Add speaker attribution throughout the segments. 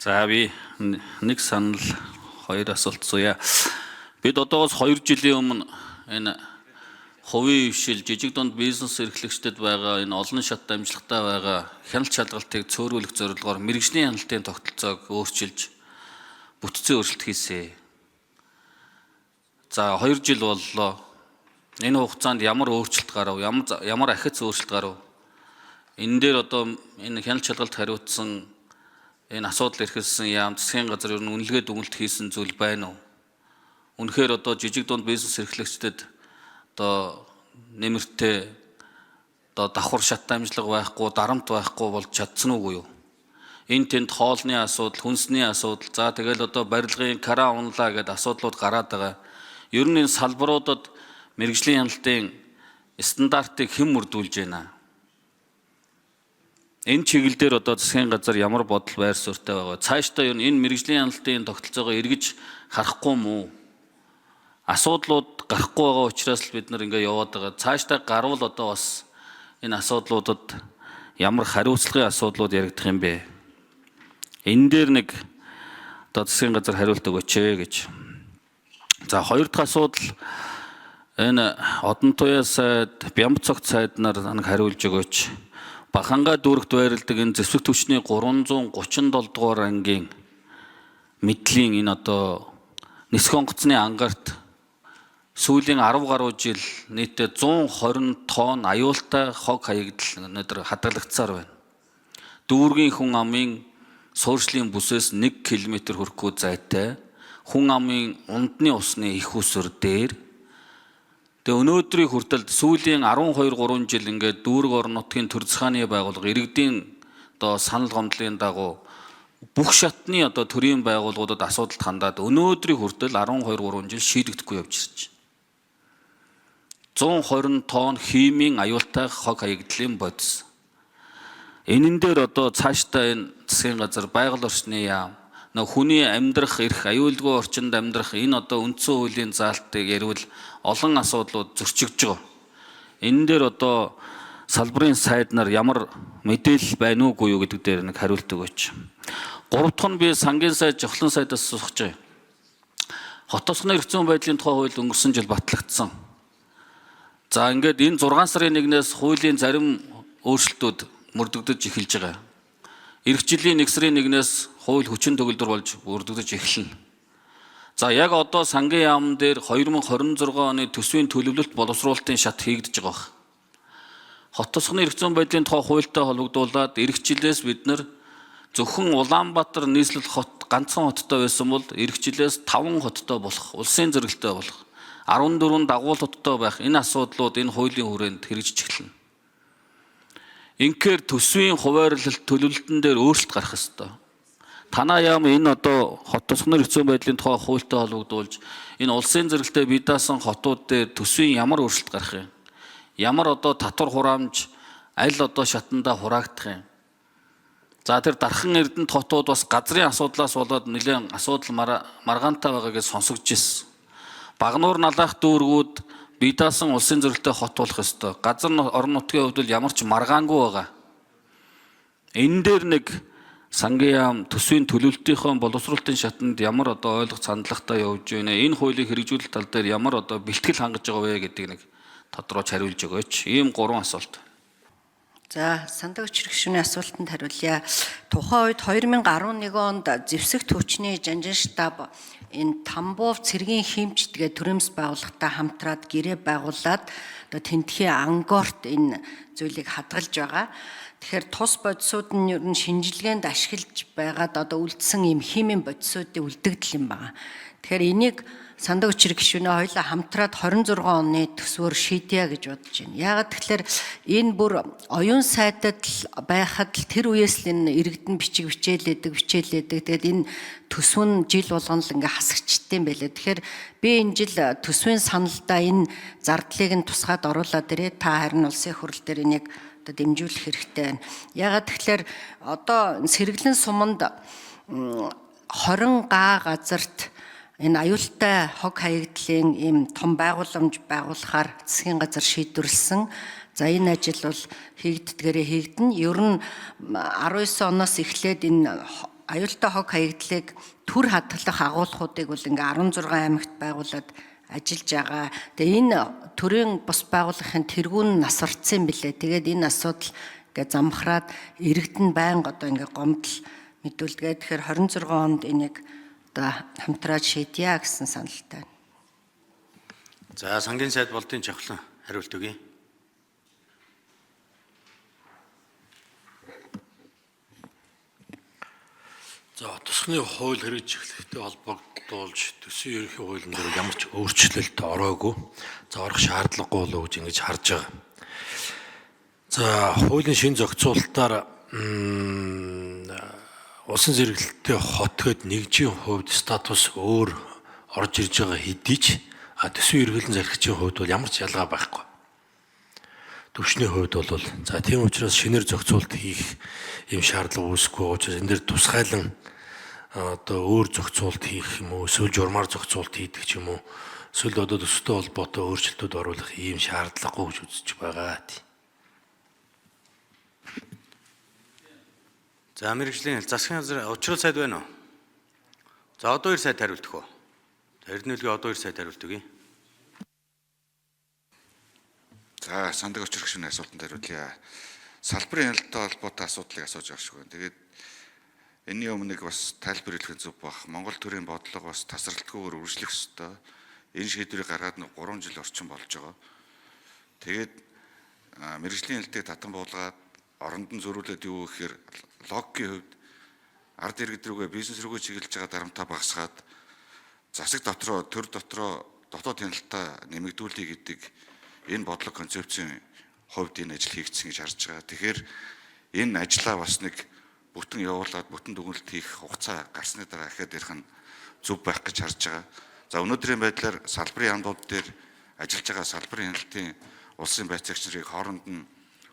Speaker 1: За би нэг санал хоёр асуулт зуя. Бид одоос 2 жилийн өмнө энэ хувийн хвшил жижиг дунд бизнес эрхлэгчдэд байгаа энэ олон шат амжилттай байгаа хяналт шалгалтыг цөөрүүлэх зорилгоор мэргэжлийн хяналтын тогтолцоог өөрчилж бүтцийн өөрчлөлт хийсэн. За 2 жил боллоо. Энэ хугацаанд ямар өөрчлөлт гарав? Ямар ахиц өөрчлөлт гарав? Энэ дээр одоо энэ хяналт шалгалт хариуцсан энэ асуудал эрхэлсэн яам засгийн газар ер нь үнэлгээ дүгнэлт хийсэн зүйл байна уу? Үнэхээр одоо жижиг дунд бизнес эрхлэгчдэд одоо нэмэртэй одоо давхар шат амжилга байхгүй, дарамт байхгүй болж чадсан уу юу? Энэ тэнд хоолны асуудал, хүнсний асуудал, за тэгэл одоо барилгын кара унлаа гэдэг асуудлууд гараад байгаа. Ер нь энэ салбаруудад мэргэжлийн хяналтын стандартыг хэн мөрдүүлж байна? Энэ чиглэлээр одоо засгийн газар ямар бодол байр суурьтай байгаа? Цаашдаа ер нь энэ мэргэжлийн хяналтын тогтолцоогоо эргэж харахгүй мүү? Асуудлууд гарахгүй байгаа учраас л бид нар ингээ яваад байгаа. Цаашдаа гарвал одоо бас энэ асуудлуудад ямар хариуцлагын асуудлууд яригдах юм бэ? Энэ дээр нэг одоо засгийн газар хариулт өгөөч гэж. За хоёр дахь асуудал энэ одон туяа сайд, Бямб цогт сайд нар нэг хариулж өгөөч. Бахангаа дүүрэгт байрладаг энэ зэвсэг түвшний 337 дугаар ангийн мэдлийн энэ одоо нисэх онгоцны ангарт сүүлийн 10 гаруй жил нийтдээ 120 тонн аюултай хог хаягдал өнөөдөр хадгалагдсаар байна. Дүүргийн хүн амын суурьшлийн бүсээс 1 км хүрэхгүй зайтай хүн амын ундны усны их усүр дээр тэгээ өнөөдрийн хүртэл сүүлийн 12-3 жил ингээд дүүрэг орон нутгийн төр засгааны байгууллага иргэдийн одоо санал гомдлын дагуу бүх шатны одоо төрийн байгууллагуудад асуудалд хандаад өнөөдрийн хүртэл 12-3 жил шийдэгдэхгүй явж ирж байна. 120 тонн химийн аюултай хог хаягдлын бодис. Энэн дээр одоо цаашдаа энэ засгийн газар байгаль орчны яам хүний амьдрах эрх, аюулгүй орчинд амьдрах энэ одоо үндсэн хуулийн заалтыг ярил олон асуудлууд зөрчигдөж байгаа. Энэ дээр одоо салбарын сайд нар ямар мэдээлэл байна уугүй юу гэдэг дээр нэг хариулт өгөөч. Гурав дахь нь би сангийн сайд, жохлон сайдаас асууж байгаа. Хот тосгоны эрх зүйн байдлын тухай хууль өнгөрсөн жил батлагдсан. За ингээд энэ 6 сарын 1-ээс хуулийн зарим өөрчлөлтүүд мөрдөгдөж эхэлж байгаа. Ирэх жилийн 1 сарын 1-ээс хууль хүчин төгөлдөр болж мөрдөгдөж эхэлнэ. За яг одоо сангийн яамн дээр 2026 оны төсвийн төлөвлөлт боловсруулалтын шат хийгдэж байгаа байна. Хот тосгоны эрх зүйн байдлын тухай хуультай холбогдуулаад ирэх жилээс бид нар зөвхөн Улаанбаатар нийслэл хот ганцхан хоттой байсан бол ирэх жилээс 5 хоттой болох, улсын зэрэгэлтэй болох, 14 дагуул хоттой байх энэ асуудлууд энэ хуулийн хүрээнд хэрэгжиж эхэлнэ. Инхээр төсвийн хуваарлалт төлөвлөлтөн дээр өөрчлөлт гарах ёстой. Танаа яам энэ одоо хот тосгоны эрх зүйн байдлын тухай хуультай холбогдуулж энэ улсын зэрэгэлтэй бие даасан хотууд дээр төсвийн ямар өөрчлөлт гарах юм? Ямар одоо татвар хураамж аль одоо шатандаа хураагдах юм? За тэр дархан эрдэнэт хотууд бас газрын асуудлаас болоод нэлээд асуудал маргаантай байгаа гэж сонсогдож ирсэн. Багнуур налаах дүүргүүд бие даасан улсын зэрэгэлтэй хот болох ёстой. Газар орон нутгийн хувьд ямар ч маргаангүй байгаа. Энэ дээр нэг сангийн яам төсвийн төлөвлөлтийнхөө боловсруулалтын шатанд ямар одоо ойлгох сандлагатай явж байна. Энэ хуулийг хэрэгжүүлэх тал дээр ямар одоо бэлтгэл хангаж байгаа вэ гэдгийг нэг тодорхойлж хариулж өгөөч. Ийм 3 асуулт.
Speaker 2: За сандагч хэрэгшүүний асуултанд хариулъя. Тухайн үед 2011 онд зэвсэг түвшний жанжин штаб энэ Тамбов цэргийн хэмжтгээ төрөмс байгууллагатай хамтраад гэрээ байгуулад одоо тентхийн ангорт энэ зүйлийг хадгалж байгаа. Тэгэхээр тус бодисууд нь ер нь шинжилгээнд ашиглаж байгаад одоо үлдсэн юм химийн бодисуудын үлдэгдэл юм байна. Тэгэхээр энийг сандаг хүчрэг гишүүнээ хоёулаа хамтраад 26 оны төсвөөр шийдъя гэж бодож байна. Яагаад тэгэхээр энэ бүр оюун сайдад байхад л тэр үеэс л энэ иргэдэн бичээлээдэг. Тэгээд энэ төсөв нь жил болгон л ингээ хасагчдсан байлээ. Тэгэхээр би энэ жил төсвийн саналдаа энэ зардлыг нь тусгаад оруулаад ирээ. Та харин улсын хурал дээр энийг одоо дэмжүүлэх хэрэгтэй байна. Яагаад тэгэхээр одоо сэргэлэн суманд 20 га газарт энэ аюултай хог хаягдлын ийм том байгууламж байгуулахаар засгийн газар шийдвэрлсэн. За энэ ажил бол хийгддгээрээ хийгдэнэ. Ер нь 19 оноос эхлээд энэ аюултай хог хаягдлыг төр хадгалах агуулгуудыг бол ингээ 16 аймагт байгуулад ажиллаж байгаа. Тэгээ энэ төрийн бус байгууллагын тэргүүн насварцсан билээ. Тэгээд энэ асуудал ингээ замхраад иргэдэн байнга одоо ингээ гомдол мэдүүлдэг. Тэгэхээр 26 онд энийг одоо хамтраад шийдъя гэсэн саналтай байна.
Speaker 3: За сангийн сайд болдын жавхлан хариулт өгье.
Speaker 4: За тусганы хууль хэрэгжүүлэлттэй холбогдуулж төсвийн ерөнхий хуулийн дээр ямар ч өөрчлөлт ороогүй. За орох шаардлагагүй болов гэж ингэж харж байгаа. За хуулийн шин зохицуулалтаар улсын зэрэглэлтэй хот гээд нэгжийн хувьд статус өөр орж ирж байгаа хэдий ч төсвийн ерөнхийлөн зархичийн хувьд бол ямар ч ялгаа байхгүй. Төвчний хувьд бол за тийм учраас шинээр зохицуулалт хийх юм шаардлага үүсэхгүй учраас энэ дээр тусгайлан одоо өөр зохицуулалт хийх юм уу эсвэл журмаар зохицуулалт хийдэг ч юм уу эсвэл одоо төсөвтэй холбоотой өөрчлөлтүүд оруулах ийм шаардлагагүй гэж үзэж байгаа.
Speaker 3: За мэргэжлийн засгийн газар учрал сайд байна уу? За одоо 2 сайд хариулт өгөө. Эрдэнэлгийн одоо 2 сайд хариулт өгье.
Speaker 5: За сандаг очрох шүний асуултанд хариулъя. Салбарын хяналттай холбоотой асуудлыг асууж байгаа шүү. Тэгээд энэний өмнө бас тайлбар хэлэх зүг бах. Монгол төрийн бодлого бас тасралтгүйгээр үргэлжлэх ёстой. Энэ шийдвэрийг гаргаад 3 жил орчим болж байгаа. Тэгээд мэргэжлийн хяналтыг татан буулгаад оронд нь зөрүүлээд юу гэхээр логикийн хувьд ард иргэд рүүгээ бизнес рүүгээ чиглэж байгаа дарамтаа багасгаад засаг дотроо төр дотроо дотоод хяналтаа нэмэгдүүлэе гэдэг энэ бодлого концепцийн хувьд энэ ажил хийгдсэн гэж харж байгаа. Тэгэхээр энэ ажлаа бас нэг бүтэн явуулаад бүтэн дүгнэлт хийх хугацаа гарсны дараа ахаад ярих нь зөв байх гэж харж байгаа. За өнөөдрийн байдлаар салбарын хамтууд дээр ажиллаж байгаа салбарын хяналтын улсын байцаагч нарыг хооронд нь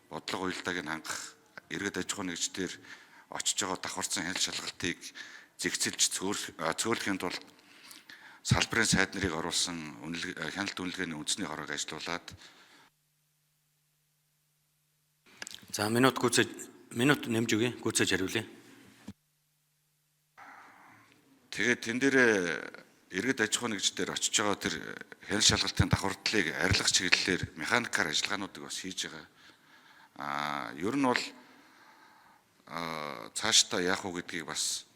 Speaker 5: бодлого уялдааг нь хангах иргэд аж ахуйн нэгждэр очиж байгаа давхарсан хяналт шалгалтыг зэгцэлж цөөхөхийн тулд салбарын сайд нарыг оруулсан хяналт үнэлгээний үндэсний хорог ажилуулад
Speaker 3: За минут нэмж өгье. Гүйцээж хариулъя.
Speaker 5: тэгээд тэн дээрээ иргэд аж ахуйн нэгждэр очиж байгаа тэр хяналт шалгалтын давхардлыг арилгах чиглэлээр механикаар ажиллагаануудыг бас хийж байгаа. Ер нь бол цаашдаа яах вэ гэдгийг бас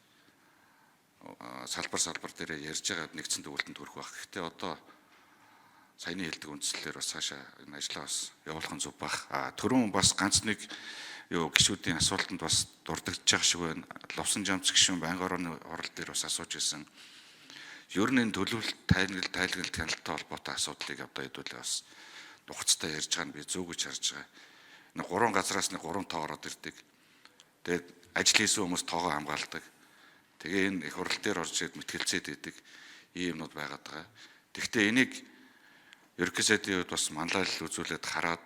Speaker 5: салбар дээр ярьж байгаа нэгдсэн төгөлтөнд хүрэх байх. Гэхдээ одоо саяны хэлдэг үндслэлээр бас цаашаа энэ ажлаа бас явуулах нь зөв байх. Түрүүн бас ганц нэг гишүүдийн асуултанд бас дурддагч байгаа шиг байна. Ловсон жамц гишүүн байнгын орооны орол дээр бас асууж байсан. Ер нь энэ төлөвлөлт тайлгалт хяналттай холбоотой асуудлыг одоо хэдүүлээ бас нухацтай ярьж байгаа нь би зөв гэж харж байгаа. Нэг 3 газраас нэг 3 тоо ороод ирдэг. Тэгээд ажил хийсэн хүмүүс тоогоо хамгаалдаг. Тэгээ энэ их хурл дээр орж ирээд мэтгэлцээд идэг ийм юмнууд байгаад байгаа. Тэгвэл энийг ерөнхий сайдын хувьд бас манлайлал үзүүлээд хараад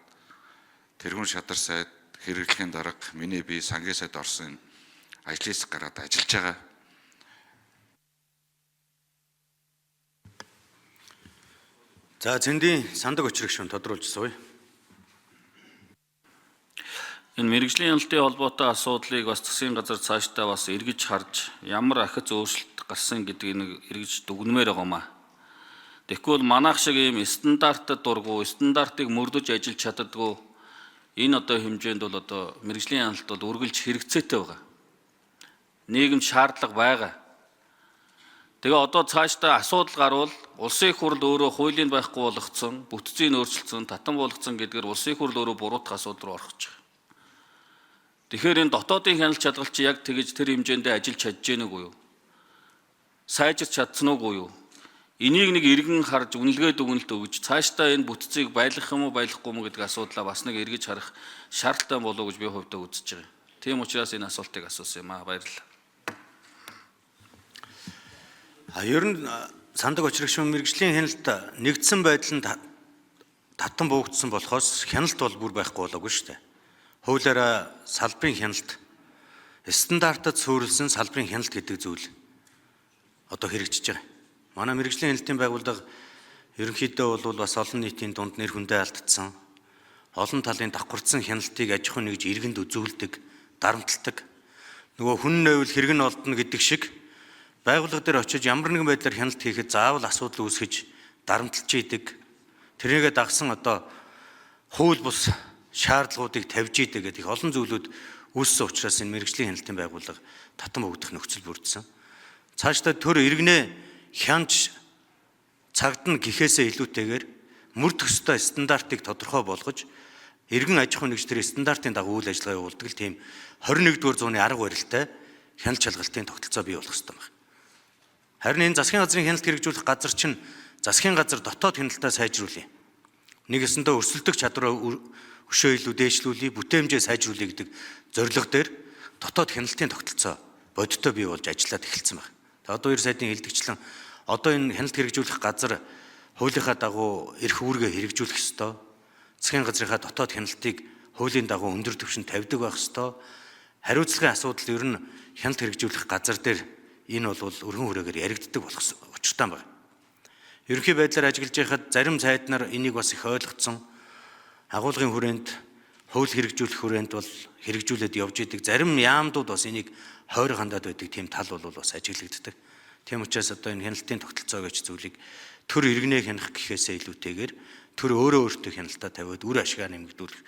Speaker 5: тэргүүн шадар сайд хэрэглэхийн дарга миний бие сангийн сайд орсон ажлаас гараад ажиллаж байгаа.
Speaker 3: За зэндийн сандаг очрох шин тодруулж сууя.
Speaker 1: Энэ мэргэжлийн хяналтын холбоотой асуудлыг бас засгийн газар цаашдаа бас эргэж харж ямар ахиц өөрчлөлт гарсан гэдгийг нэг эргэж дүгнэмээр байгаамаа. Тэгэхгүй бол манайх шиг ийм стандартад дургу, стандартыг мөрдөж ажиллаж чаддаггүй энэ одоо хэмжээнд бол одоо мэргэжлийн хяналт бол үргэлж хэрэгцээтэй байгаа. Нийгэмд шаардлага байгаа. Тэгээ одоо цаашдаа асуудал гарвал улсын их хурл өөрөө хуулийн байхгүй болгоцсон, бүтцийг өөрчилсөн, татан болгоцсон гэдгээр улсын их хурл өөрөө буруутгах асуудал руу орох гэж байна. Тэгэхээр энэ дотоодын хяналт шалгалт чи яг тэгэж тэр хэмжээндээ ажиллаж чадж гэнэ үгүй юу? Сайжирч чадсан уугүй юу? Энийг нэг эргэн харж үнэлгээ дүгнэлт өгж цаашдаа энэ бүтцийг байлгах юм уу байлгахгүй юм уу гэдэг асуудлаа бас нэг эргэж харах шаардлагатай болов уу гэж би хувьдаа үзэж байгаа. Тийм учраас энэ асуултыг асуусан юм аа. Баярлалаа.
Speaker 3: Ер нь сандаг очрох шин мэргэжлийн хяналт нэгдсэн байдал нь татан буугдсан болохоос хяналт бол бүр байхгүй болоогүй шүү дээ. Хуулиараа салбарын хяналт стандартад суурилсан салбарын хяналт гэдэг зүйл одоо хэрэгжиж байгаа. Манай мэргэжлийн хяналтын байгууллага ерөнхийдөө бол бас олон нийтийн дунд нэр хүндээ алдсан. Олон талын давхарцсан хяналтыг аж ахуйн нэгж иргэнд үзүүлдэг, дарамтлагдаг. нөгөө хүн нэвэл хэрэг нь олдно гэдэг шиг байгууллага дээр очиж ямар нэгэн байдлаар хяналт хийхэд заавал асуудал үүсгэж дарамтлж идэг. Тэрнийгээ дагсан одоо хууль бус шаардлагуудыг тавьж идэг гэдэг их олон зүйлүүд үүссэн учраас энэ мэргэжлийн хяналтын байгууллага татан богдох нөхцөл бүрдсэн. Цаашдаа төр иргэнэ хянж цагдна гэхээсээ илүүтэйгээр мөр төстэй стандартыг тодорхой болгож иргэн аж ахуйн нэгж тэр стандартын дагуу үйл ажиллагаа явуулдаг л тийм 21-р зууны арга барилтай хяналт шалгалтын тогтолцоо бий болох ёстой байна. Харин энэ засгийн газрын хяналт хэрэгжүүлэх газар чинь засгийн газар дотоод хяналтаа сайжруулъя. Нэг өсөндөө өрсөлдөх чадвараа өшөө илүү дээшлүүлье, бүтээмжээ сайжруулъя гэдэг зорилго дээр дотоод хяналтын тогтолцоо бодиттой бий болж ажиллаад эхэлсэн байна. Тэгээ одоо 2 сайдын хэлдэгчлэн одоо энэ хяналт хэрэгжүүлэх газар хуулийнхаа дагуу эрх үүргээ хэрэгжүүлэх ёстой. Засгийн газрынхаа дотоод хяналтыг хуулийн дагуу өндөр түвшинд тавьдаг байх ёстой. Хариуцлагын асуудал ер нь хяналт хэрэгжүүлэх газар дээр энэ бол өргөн хүрээгээр яригддаг болох учиртай байна. Ерөнхий байдлаар ажиглаж байхад зарим сайд нар энийг бас их ойлгоцсон. Агуулгын хүрээнд хууль хэрэгжүүлэх хүрээнд бол хэрэгжүүлээд явж идэг. Зарим яамдууд бас энийг хойрог хандаад байдаг тийм тал бол бас ажиглагддаг. Тийм учраас одоо энэ хяналтын тогтолцоо гэж зүйлийг төр иргэнэ хянах гэхээсээ илүүтэйгээр төр өөрөө өөртөө хяналтаа тавиад үр ашигаа нэмэгдүүлэх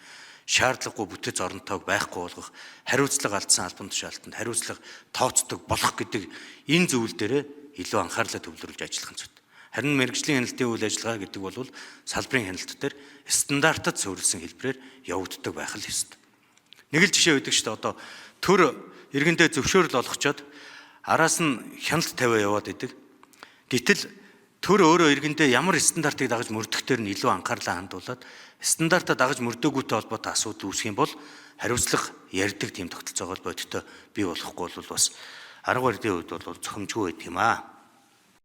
Speaker 3: шаардлагагүй бүтэц оронтойг байхгүй болгох, хариуцлага алдсан албан тушаалтанд хариуцлага тооцдог болох гэдэг энэ зүйл дээр илүү анхаарлаа төвлөрүүлж ажиллах нь зүйтэй. Харин мэргэжлийн хяналтын үйл ажиллагаа гэдэг бол салбарын хяналт дээр стандартад суурилсан хэлбэрээр явагддаг байх л ёстой. Нэг л жишээ өгдөг шүү дээ. Одоо төр иргэндээ зөвшөөрөл олгочоод араас нь хяналт тавиа яваад идэг. Гэтэл төр өөрөө иргэндээ ямар стандартыг дагаж мөрдөхтөр нь илүү анхаарлаа хандуулад стандартаа дагаж мөрдөөгүйтэй холбоотой асуудал үүсэх юм бол хариуцлага ярьдаг тийм тогтолцоогоор бодиттой бий болохгүй бол бас арга барилын хувьд бол зохимжгүй байт юм аа.